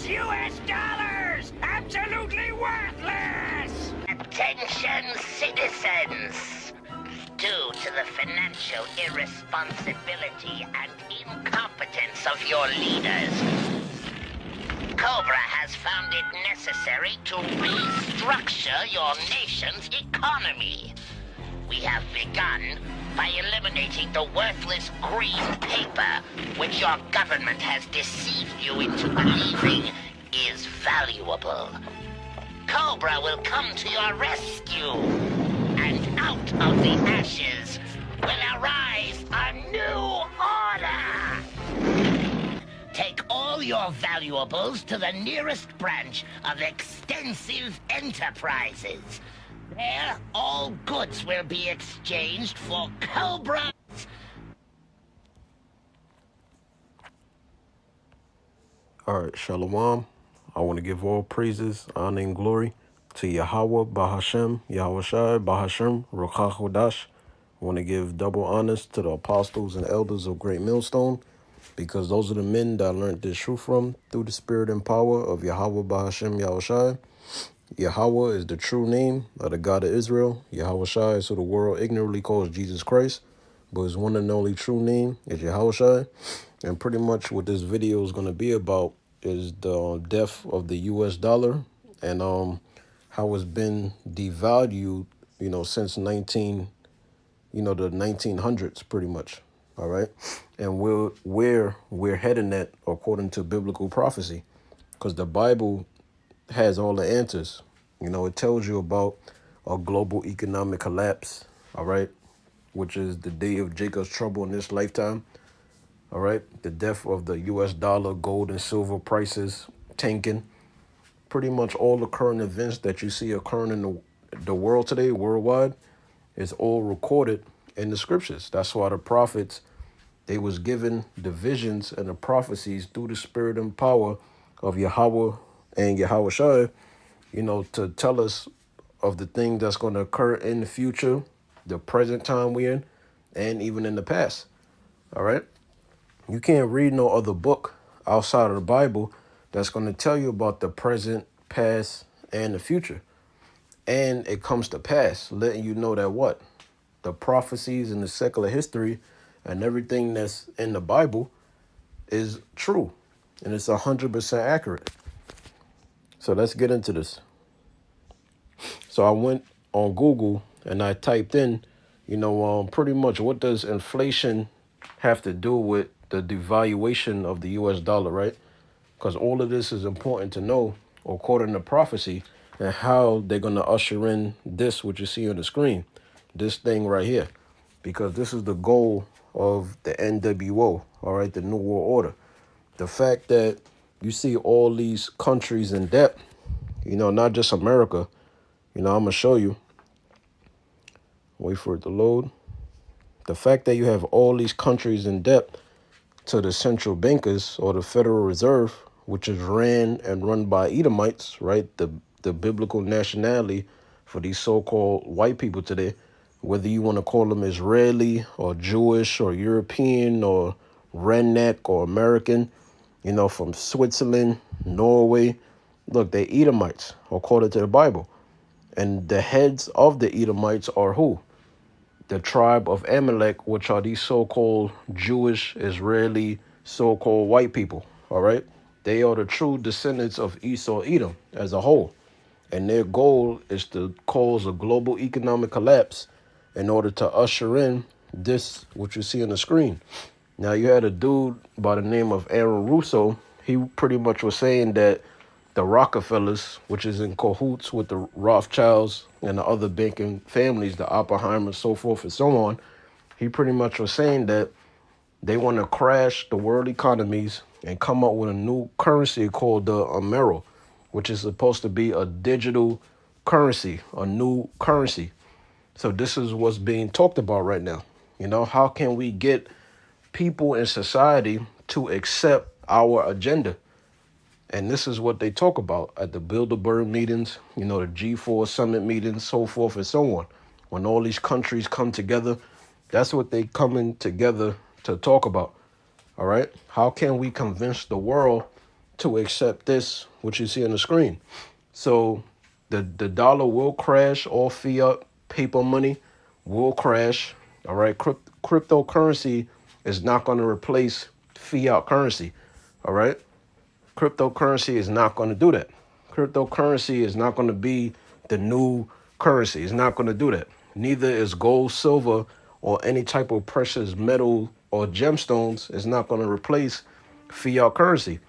US dollars! Absolutely worthless! Attention, citizens! Due to the financial irresponsibility and incompetence of your leaders, Cobra has found it necessary to restructure your nation's economy. We have begun by eliminating the worthless green paper, which your government has deceived you into believing is valuable. Cobra will come to your rescue, and out of the ashes will arise a new order. Take all your valuables to the nearest branch of Extensive Enterprises. There, all goods will be exchanged for Cobra. All right, Shalom. I want to give all praises, honor, and glory to Yahawah, Bahashem, YAHAWASHI, Bahashem, Ruach HaKodesh. I want to give double honors to the apostles and elders of Greatmillstone, because those are the men that I learned this truth from through the spirit and power of Yahawah, Bahashem, YAHAWASHI. Yahawah is the true name of the God of Israel. YAHAWASHI is who the world ignorantly calls Jesus Christ, but his one and only true name is YAHAWASHI. And pretty much what this video is going to be about is the death of the US dollar and how it's been devalued, since the 1900s pretty much. All right. And where we're heading at according to biblical prophecy, because the Bible has all the answers. It tells you about a global economic collapse, all right, which is the day of Jacob's trouble in this lifetime, all right, the death of the US dollar, gold and silver prices tanking, pretty much all the current events that you see occurring in the world today, worldwide, is all recorded in the scriptures. That's why the prophets, they was given the visions and the prophecies through the spirit and power of Yahawah and YAHAWASHI, to tell us of the things that's going to occur in the future, the present time we're in, and even in the past. All right. You can't read no other book outside of the Bible that's going to tell you about the present, past, and the future. And it comes to pass, letting you know that what? The prophecies and the secular history and everything that's in the Bible is true. And it's 100% accurate. So let's get into this. So I went on Google and I typed in, pretty much what does inflation have to do with the devaluation of the US dollar, right? Because all of this is important to know according to prophecy and how they're going to usher in this, what you see on the screen, this thing right here, because this is the goal of the NWO, all right, the New World Order. The fact that you see all these countries in debt, not just America, I'm going to show you. Wait for it to load. The fact that you have all these countries in debt to the central bankers or the Federal Reserve, which is ran and run by Edomites, right? The biblical nationality for these so-called white people today, whether you want to call them Israeli or Jewish or European or redneck or American, from Switzerland, Norway. Look, they're Edomites, according to the Bible. And the heads of the Edomites are who? The tribe of Amalek, which are these so-called Jewish, Israeli, so-called white people, all right? They are the true descendants of Esau, Edom as a whole. And their goal is to cause a global economic collapse in order to usher in this, what you see on the screen. Now, you had a dude by the name of Aaron Russo. He pretty much was saying that the Rockefellers, which is in cahoots with the Rothschilds and the other banking families, the Oppenheimers, so forth and so on, he pretty much was saying that they want to crash the world economies and come up with a new currency called the Amero, which is supposed to be a digital currency, a new currency. So this is what's being talked about right now. How can we get people in society to accept our agenda? And this is what they talk about at the Bilderberg meetings, the G4 summit meetings, so forth and so on. When all these countries come together, that's what they coming together to talk about. All right. How can we convince the world to accept this, what you see on the screen. So the dollar will crash. All fiat paper money will crash. All right. Cryptocurrency is not going to replace fiat currency. All right. Cryptocurrency is not going to do that. Cryptocurrency is not going to be the new currency. It's not going to do that. Neither is gold, silver, or any type of precious metal or gemstones. It's not going to replace fiat currency.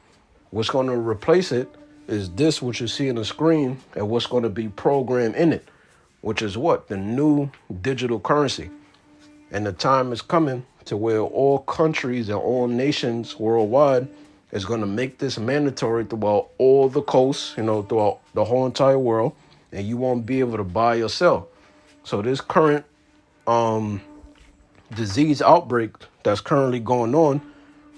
What's going to replace it is this, what you see on the screen, and what's going to be programmed in it, which is what? The new digital currency. And the time is coming to where all countries and all nations worldwide is going to make this mandatory throughout all the coasts, throughout the whole entire world, and you won't be able to buy or sell. So this current disease outbreak that's currently going on,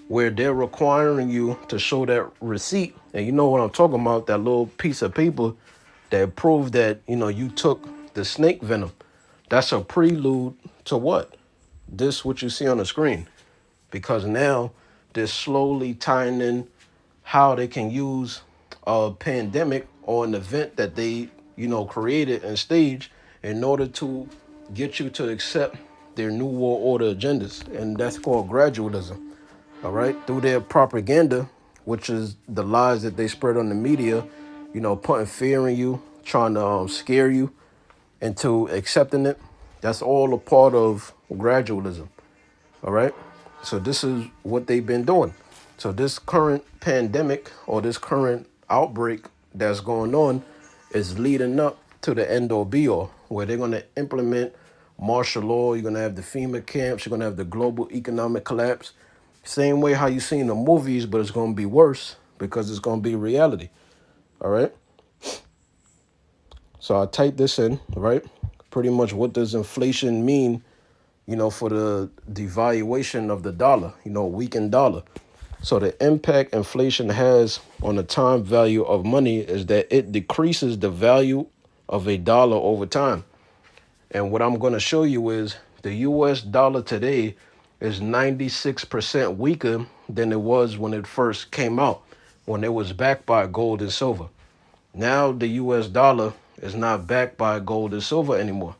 where they're requiring you to show that receipt, and you know what I'm talking about, that little piece of paper that proved that, you took the snake venom. That's a prelude to what? This, what you see on the screen. Because now they're slowly tying in how they can use a pandemic or an event that they, created and staged in order to get you to accept their new world order agendas. And that's called gradualism. All right. Through their propaganda, which is the lies that they spread on the media, putting fear in you, trying to scare you into accepting it. That's all a part of gradualism. All right. So this is what they've been doing. So this current pandemic or this current outbreak that's going on is leading up to the end all be all, where they're going to implement martial law. You're going to have the FEMA camps. You're going to have the global economic collapse. Same way how you see in the movies, but it's going to be worse because it's going to be reality. All right. So I type this in, right? Pretty much what does inflation mean, for the devaluation of the dollar, weakened dollar. So the impact inflation has on the time value of money is that it decreases the value of a dollar over time. And what I'm going to show you is the US dollar today is 96% weaker than it was when it first came out, when it was backed by gold and silver. Now the US dollar is not backed by gold and silver anymore.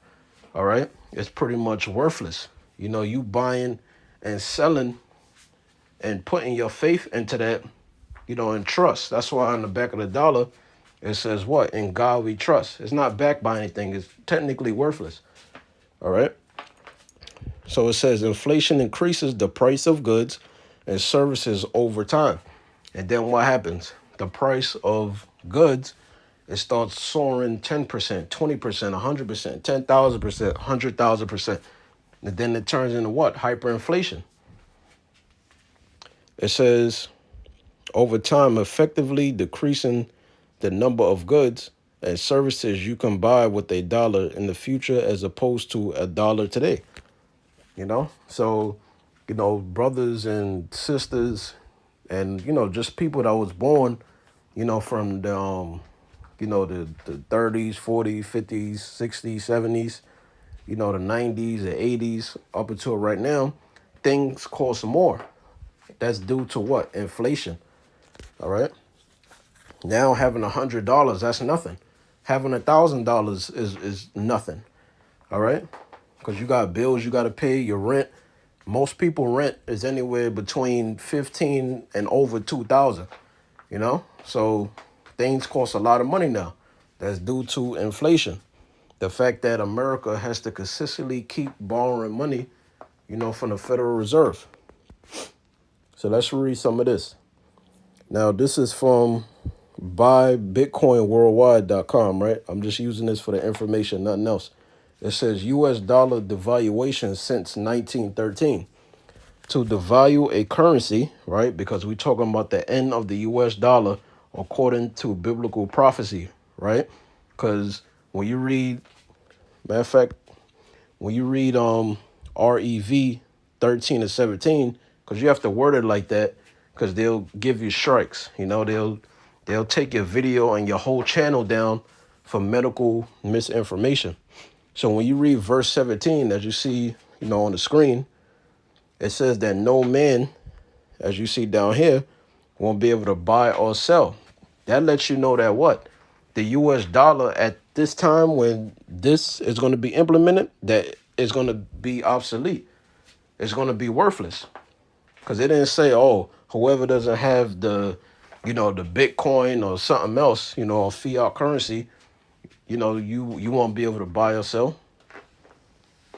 All right. It's pretty much worthless. You buying and selling and putting your faith into that, and trust. That's why on the back of the dollar, it says what? In God we trust. It's not backed by anything. It's technically worthless. All right. So it says inflation increases the price of goods and services over time. And then what happens? The price of goods, it starts soaring 10%, 20%, 100%, 10,000%, 100,000%. And then it turns into what? Hyperinflation. It says over time, effectively decreasing the number of goods and services you can buy with a dollar in the future as opposed to a dollar today. So, brothers and sisters and, just people that was born, from the, the 30s, 40s, 50s, 60s, 70s, the 90s, the 80s, up until right now, things cost more. That's due to what? Inflation. All right. Now having $100, that's nothing. Having $1,000 is nothing. All right. Because you got bills you got to pay, your rent. Most people rent is anywhere between 15 and over 2,000. So things cost a lot of money now. That's due to inflation. The fact that America has to consistently keep borrowing money, from the Federal Reserve. So let's read some of this. Now, this is from buybitcoinworldwide.com, right? I'm just using this for the information, nothing else. It says US dollar devaluation since 1913. To devalue a currency, right? Because we're talking about the end of the US dollar according to biblical prophecy, right? Because when you read, matter of fact, when you read REV 13 and 17, because you have to word it like that, because they'll give you strikes. They'll take your video and your whole channel down for medical misinformation. So when you read verse 17, as you see, on the screen, it says that no man, as you see down here, won't be able to buy or sell. That lets you know that what? The US dollar at this time when this is going to be implemented, that is going to be obsolete. It's going to be worthless. Because it didn't say, oh, whoever doesn't have the, the Bitcoin or something else, or fiat currency, you won't be able to buy or sell.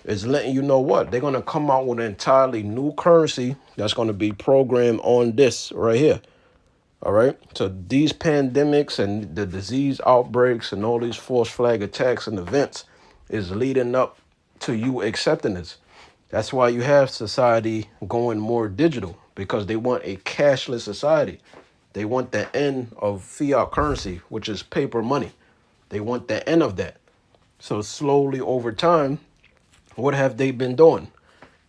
It's letting you know what? They're going to come out with an entirely new currency that's going to be programmed on this right here. All right. So these pandemics and the disease outbreaks and all these false flag attacks and events is leading up to you accepting this. That's why you have society going more digital, because they want a cashless society. They want the end of fiat currency, which is paper money. They want the end of that. So slowly over time, what have they been doing?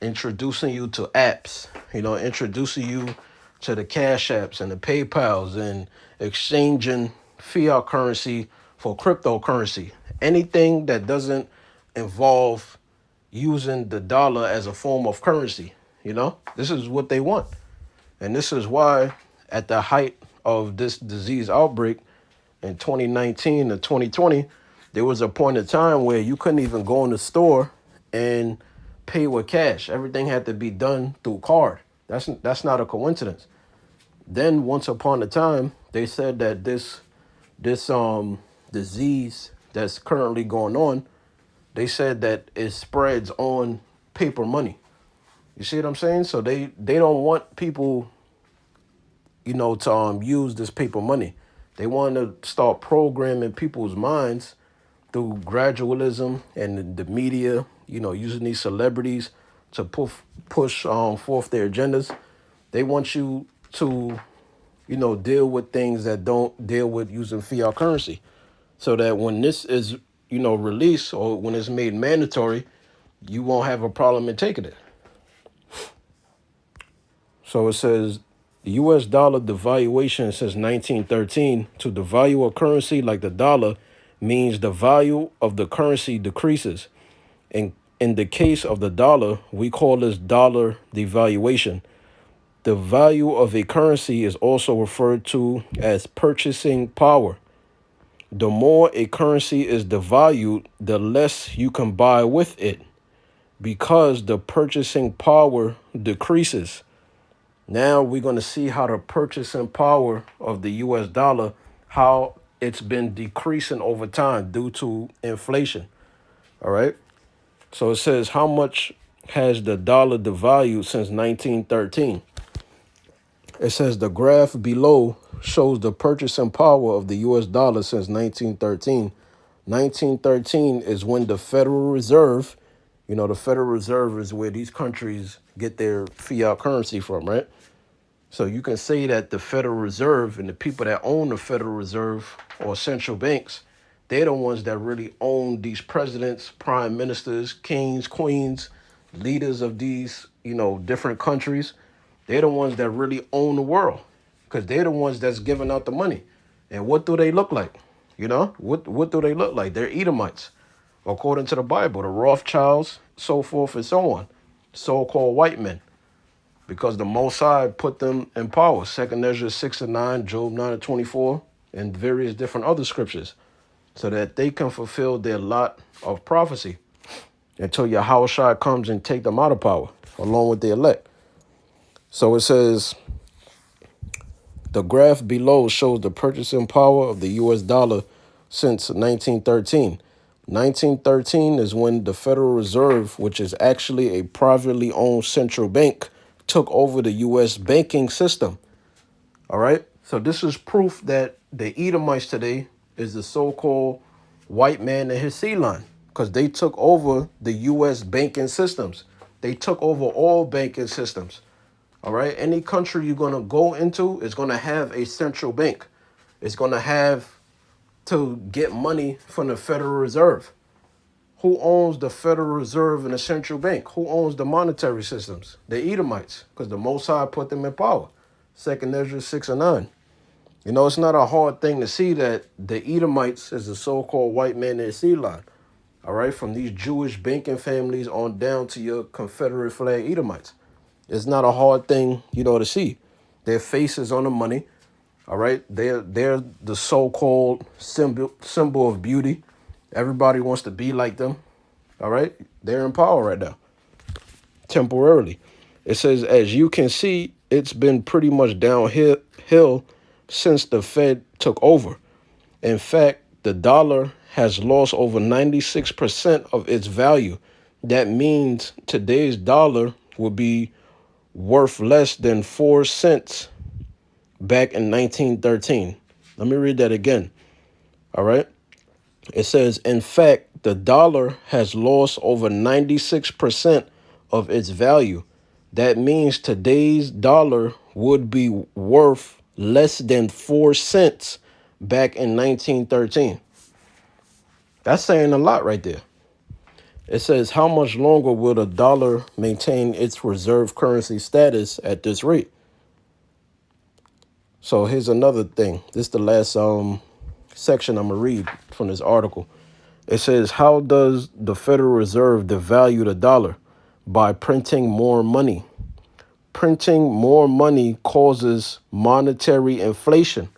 Introducing you to apps, introducing you to the Cash Apps and the PayPals and exchanging fiat currency for cryptocurrency. Anything that doesn't involve using the dollar as a form of currency, this is what they want. And this is why at the height of this disease outbreak in 2019 to 2020, there was a point in time where you couldn't even go in the store and pay with cash. Everything had to be done through card. That's not a coincidence. Then once upon a time, they said that this disease that's currently going on, they said that it spreads on paper money. You see what I'm saying? So they don't want people, to use this paper money. They want to start programming people's minds through gradualism and the media, using these celebrities to push forth their agendas. They want you to, deal with things that don't deal with using fiat currency, so that when this is, released or when it's made mandatory, you won't have a problem in taking it. So it says the U.S. dollar devaluation since 1913. To devalue a currency like the dollar means the value of the currency decreases. In the case of the dollar, we call this dollar devaluation. The value of a currency is also referred to as purchasing power. The more a currency is devalued, the less you can buy with it, because the purchasing power decreases. Now we're going to see how the purchasing power of the US dollar, how it's been decreasing over time due to inflation. All right. So it says, how much has the dollar devalued since 1913? It says the graph below shows the purchasing power of the US dollar since 1913. 1913 is when the Federal Reserve, the Federal Reserve is where these countries get their fiat currency from, right? So you can say that the Federal Reserve and the people that own the Federal Reserve or central banks, they're the ones that really own these presidents, prime ministers, kings, queens, leaders of these, different countries. They're the ones that really own the world, because they're the ones that's giving out the money. And what do they look like? What do they look like? They're Edomites, according to the Bible, the Rothschilds, so forth and so on, so-called white men, because the Most High put them in power. 2 Ezra 6:9, Job 9:24, and various different other scriptures, so that they can fulfill their lot of prophecy until YAHAWASHI comes and take them out of power, along with the elect. So it says, the graph below shows the purchasing power of the US dollar since 1913. 1913 is when the Federal Reserve, which is actually a privately owned central bank, took over the U.S. banking system. All right. So this is proof that the Edomites today is the so-called white man and his sea line, because they took over the U.S. banking systems. They took over all banking systems. All right. Any country you're going to go into is going to have a central bank. It's going to have to get money from the Federal Reserve. Who owns the Federal Reserve and the central bank? Who owns the monetary systems? The Edomites, because the Most High put them in power. 2 Ezra 6:9. It's not a hard thing to see that the Edomites is the so-called white man in the sea line. All right, from these Jewish banking families on down to your Confederate flag Edomites. It's not a hard thing, to see. Their face is on the money. All right. They're the so-called symbol of beauty. Everybody wants to be like them. All right. They're in power right now, temporarily. It says, as you can see, it's been pretty much downhill since the Fed took over. In fact, the dollar has lost over 96% of its value. That means today's dollar will be worth less than 4 cents back in 1913. Let me read that again. All right. It says, in fact, the dollar has lost over 96% of its value. That means today's dollar would be worth less than 4 cents back in 1913. That's saying a lot right there. It says, how much longer will the dollar maintain its reserve currency status at this rate? So here's another thing. This is the last section I'm going to read from this article. It says, how does the Federal Reserve devalue the dollar? By printing more money. Printing more money causes monetary inflation.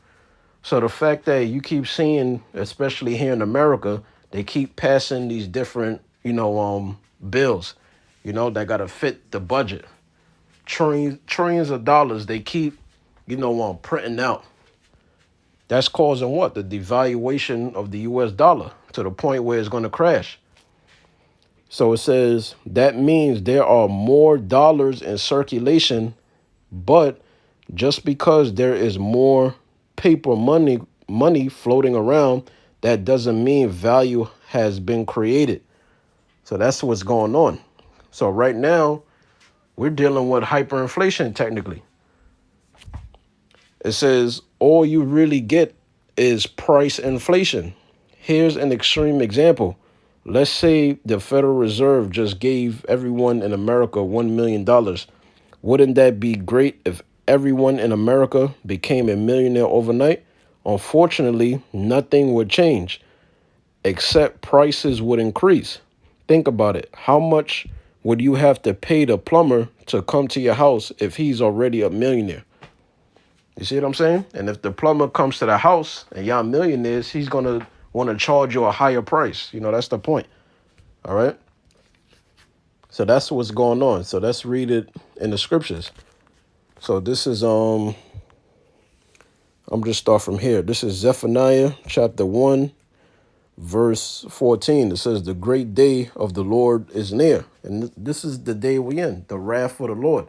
So the fact that you keep seeing, especially here in America, they keep passing these different, bills, that got to fit the budget. Trillions of dollars they keep, printing out. That's causing what? The devaluation of the U.S. dollar to the point where it's going to crash. So it says that means there are more dollars in circulation, but just because there is more paper money floating around, that doesn't mean value has been created. So that's what's going on. So right now, we're dealing with hyperinflation technically. It says all you really get is price inflation. Here's an extreme example. Let's say the Federal Reserve just gave everyone in America $1 million. Wouldn't that be great if everyone in America became a millionaire overnight? Unfortunately, nothing would change, except prices would increase. Think about it. How much would you have to pay the plumber to come to your house if he's already a millionaire? You see what I'm saying? And if the plumber comes to the house and y'all millionaires, he's going to want to charge you a higher price. That's the point. All right. So that's what's going on. So let's read it in the scriptures. So this is, I'm just start from here. This is Zephaniah chapter 1, verse 14. It says, the great day of the Lord is near. And this is the day we're in, the wrath of the Lord.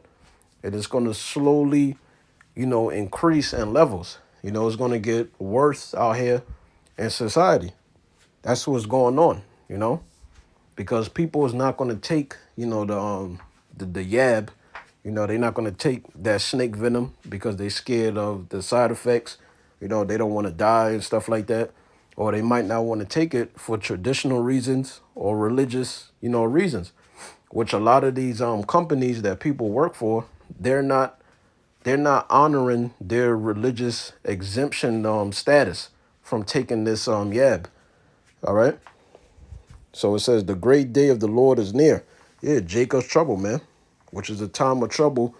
It is going to slowly, increase in levels. It's going to get worse out here in society. That's what's going on, because people is not going to take, the yab. They're not going to take that snake venom because they're scared of the side effects. They don't want to die and stuff like that. Or they might not want to take it for traditional reasons or religious, reasons, which a lot of these companies that people work for, they're not honoring their religious exemption status from taking this yab. All right. So it says the great day of the Lord is near. Yeah, Jacob's trouble, man, which is a time of trouble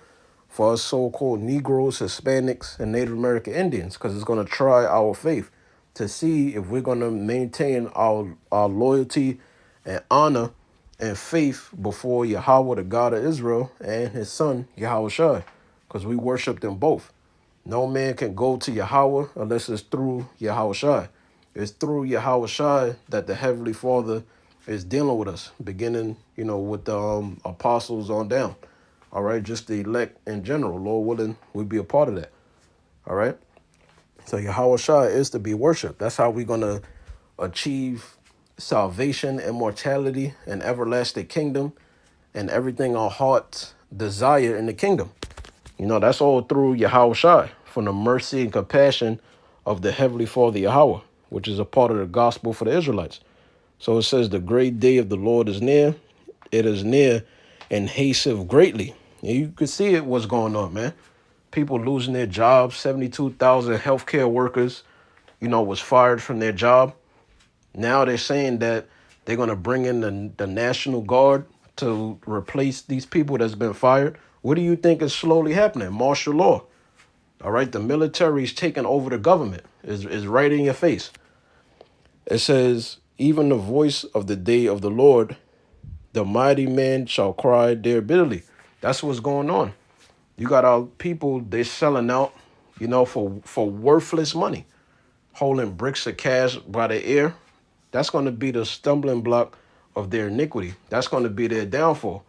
for us so-called Negroes, Hispanics, and Native American Indians, because it's going to try our faith to see if we're going to maintain our loyalty and honor and faith before Yahawah, the God of Israel, and his son, YAHAWASHI, because we worship them both. No man can go to Yahawah unless it's through YAHAWASHI. It's through YAHAWASHI that the Heavenly Father is dealing with us, beginning, with the apostles on down. All right, just the elect in general. Lord willing, we'll be a part of that. All right. So YAHAWASHI is to be worshipped. That's how we're going to achieve salvation, immortality, and everlasting kingdom, and everything our hearts desire in the kingdom. That's all through YAHAWASHI, from the mercy and compassion of the Heavenly Father Yahawah, which is a part of the gospel for the Israelites. So it says the great day of the Lord is near. It is near and hasteth greatly. And you can see it, what's going on, man. People losing their jobs. 72,000 healthcare workers, was fired from their job. Now they're saying that they're going to bring in the National Guard to replace these people that's been fired. What do you think is slowly happening? Martial law. All right, the military is taking over the government. Is right in your face. It says, even the voice of the day of the Lord, the mighty man shall cry there bitterly. That's what's going on. You got our people, they're selling out, for worthless money, holding bricks of cash by the ear. That's going to be the stumbling block of their iniquity. That's going to be their downfall,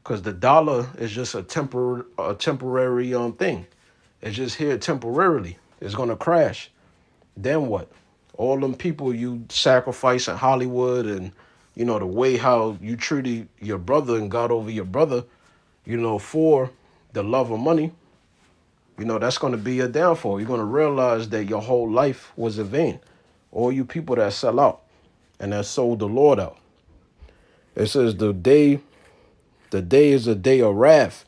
because the dollar is just a temporary thing. It's just here temporarily. It's going to crash. Then what? All them people you sacrifice in Hollywood, and the way how you treated your brother and got over your brother, for the love of money, that's going to be a downfall. You're going to realize that your whole life was in vain. All you people that sell out and that sold the Lord out. It says the day is a day of wrath,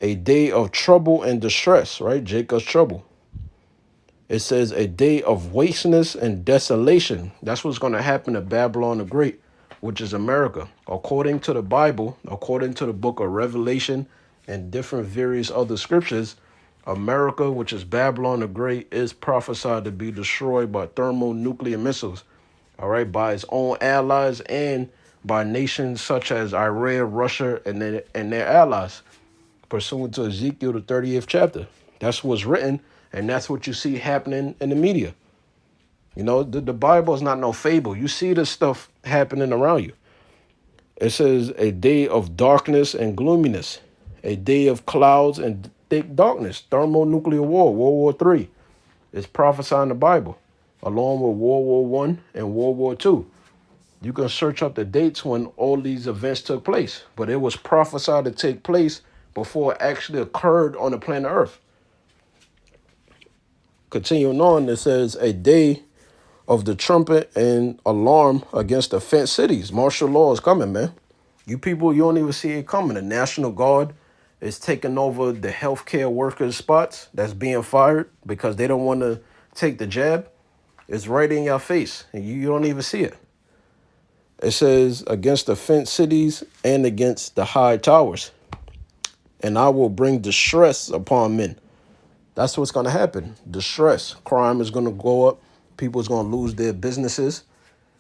a day of trouble and distress, right? Jacob's trouble. It says a day of wasteness and desolation. That's what's going to happen to Babylon the Great, which is America. According to the Bible, according to the book of Revelation and different various other scriptures, America, which is Babylon the Great, is prophesied to be destroyed by thermonuclear missiles, all right, by its own allies and by nations such as Iran, Russia, and their allies, pursuant to Ezekiel, the 30th chapter. That's what's written. And that's what you see happening in the media. The Bible is not no fable. You see this stuff happening around you. It says a day of darkness and gloominess, a day of clouds and thick darkness, thermonuclear war, World War III. It's prophesying the Bible, along with World War I and World War II. You can search up the dates when all these events took place, but it was prophesied to take place before it actually occurred on the planet Earth. Continuing on, it says a day of the trumpet and alarm against the fenced cities. Martial law is coming, man. You people, you don't even see it coming. The National Guard is taking over the healthcare workers' spots that's being fired because they don't want to take the jab. It's right in your face, and you don't even see it. It says against the fenced cities and against the high towers. And I will bring distress upon men. That's what's going to happen. Distress. Crime is going to go up. People's going to lose their businesses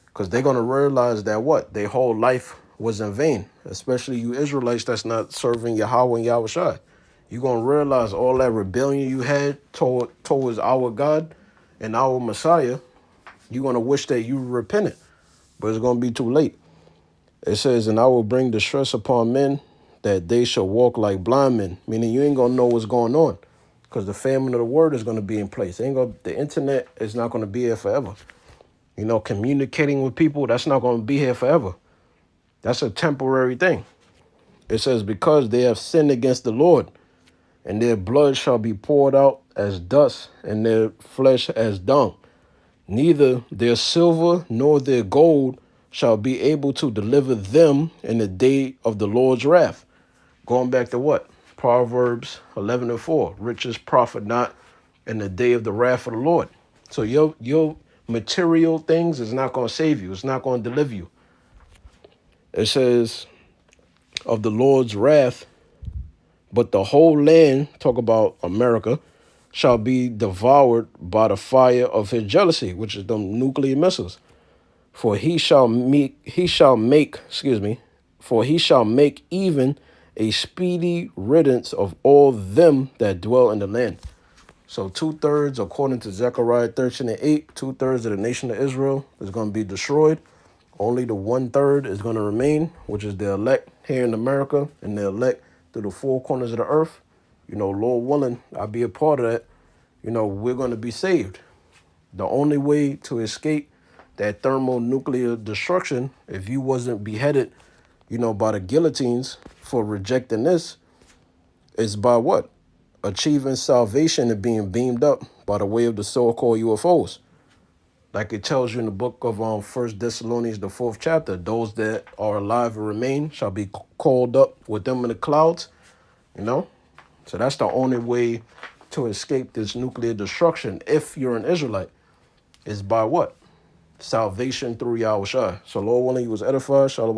because they're going to realize that their whole life was in vain, especially you Israelites that's not serving Yahawah and YAHAWASHI. You're going to realize all that rebellion you had towards our God and our Messiah. You're going to wish that you repented, but it's going to be too late. It says, and I will bring distress upon men that they shall walk like blind men, meaning you ain't going to know what's going on. Because the famine of the word is going to be in place. The internet is not going to be here forever. Communicating with people, that's not going to be here forever. That's a temporary thing. It says, because they have sinned against the Lord, and their blood shall be poured out as dust, and their flesh as dung. Neither their silver nor their gold shall be able to deliver them in the day of the Lord's wrath. Going back to what? Proverbs 11:4, riches profit not in the day of the wrath of the Lord. So your material things is not going to save you. It's not going to deliver you. It says of the Lord's wrath, but the whole land, talk about America, shall be devoured by the fire of his jealousy, which is the nuclear missiles. For he shall make even a speedy riddance of all them that dwell in the land. So 2/3, according to Zechariah 13:8, 2/3 of the nation of Israel is going to be destroyed. Only the 1/3 is going to remain, which is the elect here in America and the elect through the four corners of the earth. Lord willing, I'll be a part of that. We're going to be saved. The only way to escape that thermonuclear destruction, if you wasn't beheaded, by the guillotines for rejecting this, is by what? Achieving salvation and being beamed up by the way of the so-called UFOs. Like it tells you in the book of 1 Thessalonians, the 4th chapter, those that are alive and remain shall be called up with them in the clouds, So that's the only way to escape this nuclear destruction, if you're an Israelite, is by what? Salvation through Yahawashi. So Lord willing, you was edified. Shalom.